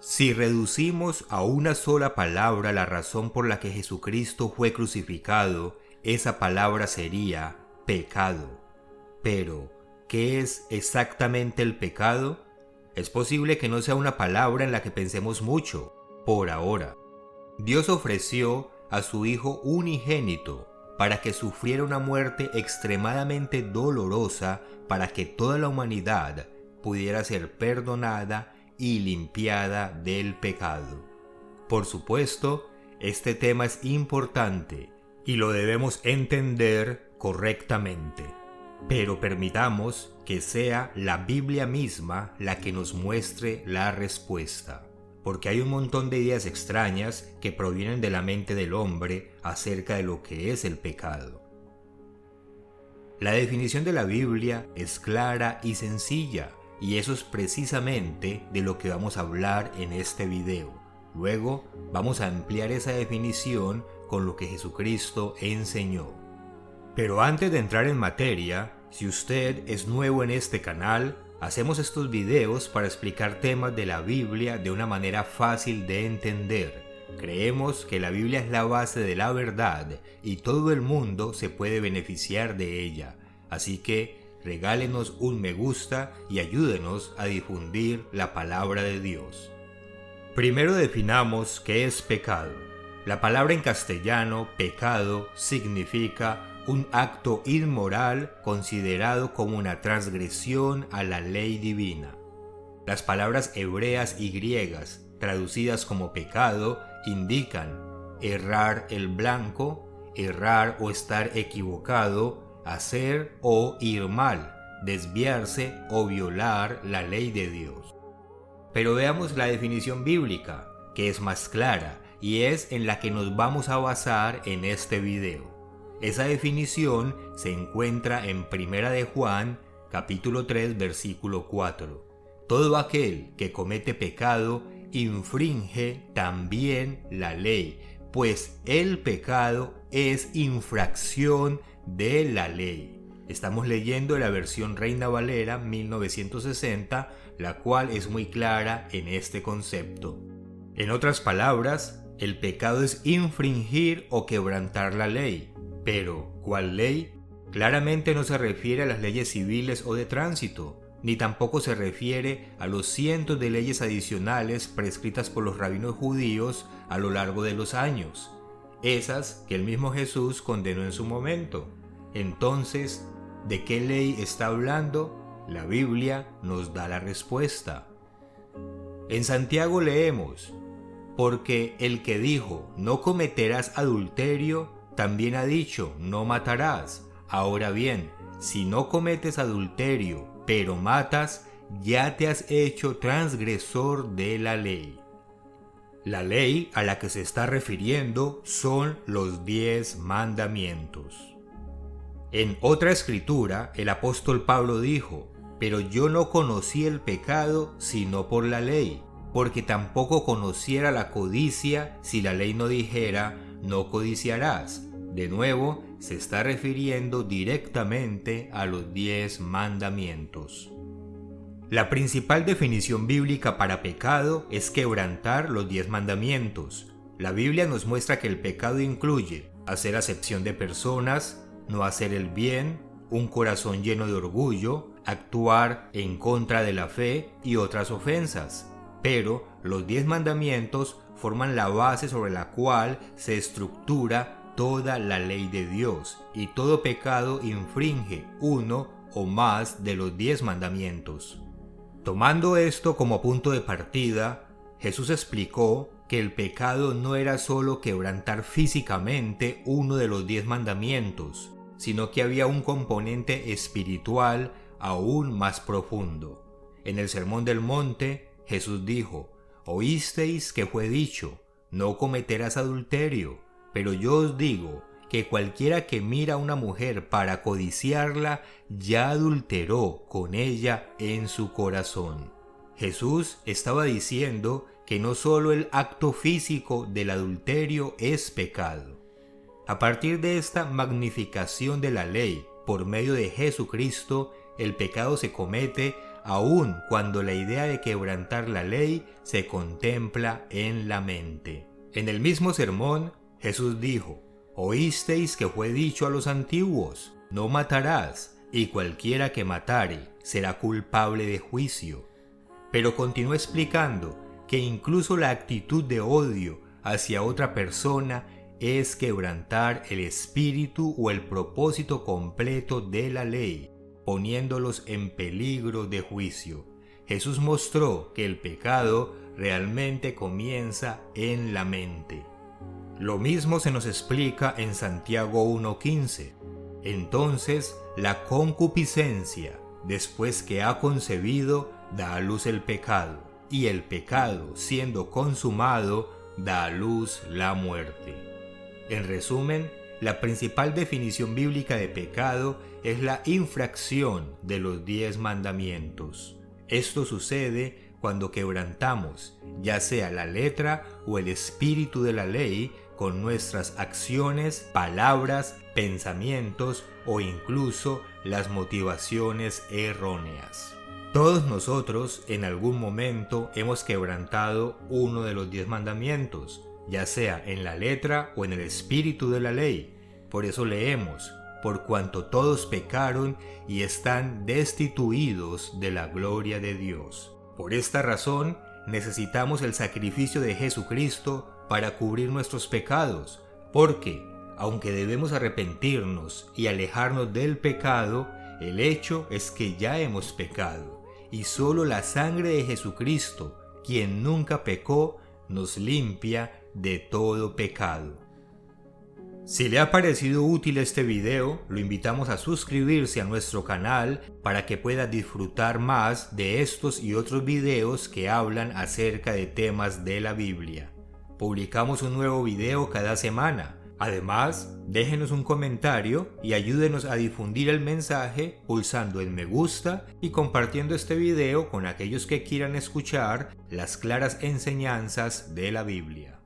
Si reducimos a una sola palabra la razón por la que Jesucristo fue crucificado, esa palabra sería pecado. Pero, ¿qué es exactamente el pecado? Es posible que no sea una palabra en la que pensemos mucho, por ahora. Dios ofreció a su Hijo unigénito para que sufriera una muerte extremadamente dolorosa para que toda la humanidad pudiera ser perdonada y limpiada del pecado. Por supuesto, este tema es importante y lo debemos entender correctamente, pero permitamos que sea la Biblia misma la que nos muestre la respuesta, porque hay un montón de ideas extrañas que provienen de la mente del hombre acerca de lo que es el pecado. La definición de la Biblia es clara y sencilla, y eso es precisamente de lo que vamos a hablar en este video. Luego vamos a ampliar esa definición con lo que Jesucristo enseñó. Pero antes de entrar en materia, si usted es nuevo en este canal, hacemos estos videos para explicar temas de la Biblia de una manera fácil de entender. Creemos que la Biblia es la base de la verdad y todo el mundo se puede beneficiar de ella. Así que regálenos un me gusta y ayúdenos a difundir la palabra de Dios. Primero definamos qué es pecado. La palabra en castellano, pecado, significa un acto inmoral considerado como una transgresión a la ley divina. Las palabras hebreas y griegas, traducidas como pecado, indican errar el blanco, errar o estar equivocado, hacer o ir mal, desviarse o violar la ley de Dios. Pero veamos la definición bíblica, que es más clara y es en la que nos vamos a basar en este video. Esa definición se encuentra en 1 de Juan, capítulo 3, versículo 4. Todo aquel que comete pecado infringe también la ley, pues el pecado es infracción de la ley. Estamos leyendo la versión Reina Valera 1960, la cual es muy clara en este concepto. En otras palabras, el pecado es infringir o quebrantar la ley. Pero, ¿cuál ley? Claramente no se refiere a las leyes civiles o de tránsito, ni tampoco se refiere a los cientos de leyes adicionales prescritas por los rabinos judíos a lo largo de los años, esas que el mismo Jesús condenó en su momento. Entonces, ¿de qué ley está hablando? La Biblia nos da la respuesta. En Santiago leemos: porque el que dijo, no cometerás adulterio, también ha dicho, no matarás. Ahora bien, si no cometes adulterio, pero matas, ya te has hecho transgresor de la ley. La ley a la que se está refiriendo son los 10 mandamientos. En otra escritura, el apóstol Pablo dijo: pero yo no conocí el pecado sino por la ley, porque tampoco conociera la codicia si la ley no dijera, no codiciarás. De nuevo, se está refiriendo directamente a los 10 mandamientos. La principal definición bíblica para pecado es quebrantar los 10 mandamientos. La Biblia nos muestra que el pecado incluye hacer acepción de personas, no hacer el bien, un corazón lleno de orgullo, actuar en contra de la fe y otras ofensas. Pero los 10 mandamientos forman la base sobre la cual se estructura toda la ley de Dios, y todo pecado infringe uno o más de los 10 mandamientos. Tomando esto como punto de partida, Jesús explicó que el pecado no era solo quebrantar físicamente uno de los 10 mandamientos, sino que había un componente espiritual aún más profundo. En el Sermón del Monte, Jesús dijo: oísteis que fue dicho, no cometerás adulterio. Pero yo os digo que cualquiera que mira a una mujer para codiciarla, ya adulteró con ella en su corazón. Jesús estaba diciendo que no solo el acto físico del adulterio es pecado. A partir de esta magnificación de la ley por medio de Jesucristo, el pecado se comete aun cuando la idea de quebrantar la ley se contempla en la mente. En el mismo sermón, Jesús dijo: «Oísteis que fue dicho a los antiguos, no matarás, y cualquiera que matare será culpable de juicio». Pero continuó explicando que incluso la actitud de odio hacia otra persona es quebrantar el espíritu o el propósito completo de la ley, poniéndolos en peligro de juicio. Jesús mostró que el pecado realmente comienza en la mente. Lo mismo se nos explica en Santiago 1:15. Entonces, la concupiscencia, después que ha concebido, da a luz el pecado, y el pecado, siendo consumado, da a luz la muerte. En resumen, la principal definición bíblica de pecado es la infracción de los 10 mandamientos. Esto sucede cuando quebrantamos, ya sea la letra o el espíritu de la ley, con nuestras acciones, palabras, pensamientos o incluso las motivaciones erróneas. Todos nosotros en algún momento hemos quebrantado uno de los 10 mandamientos, ya sea en la letra o en el espíritu de la ley. Por eso leemos: por cuanto todos pecaron y están destituidos de la gloria de Dios. Por esta razón, necesitamos el sacrificio de Jesucristo para cubrir nuestros pecados, porque, aunque debemos arrepentirnos y alejarnos del pecado, el hecho es que ya hemos pecado, y solo la sangre de Jesucristo, quien nunca pecó, nos limpia de todo pecado. Si le ha parecido útil este video, lo invitamos a suscribirse a nuestro canal para que pueda disfrutar más de estos y otros videos que hablan acerca de temas de la Biblia. Publicamos un nuevo video cada semana. Además, déjenos un comentario y ayúdenos a difundir el mensaje pulsando el me gusta y compartiendo este video con aquellos que quieran escuchar las claras enseñanzas de la Biblia.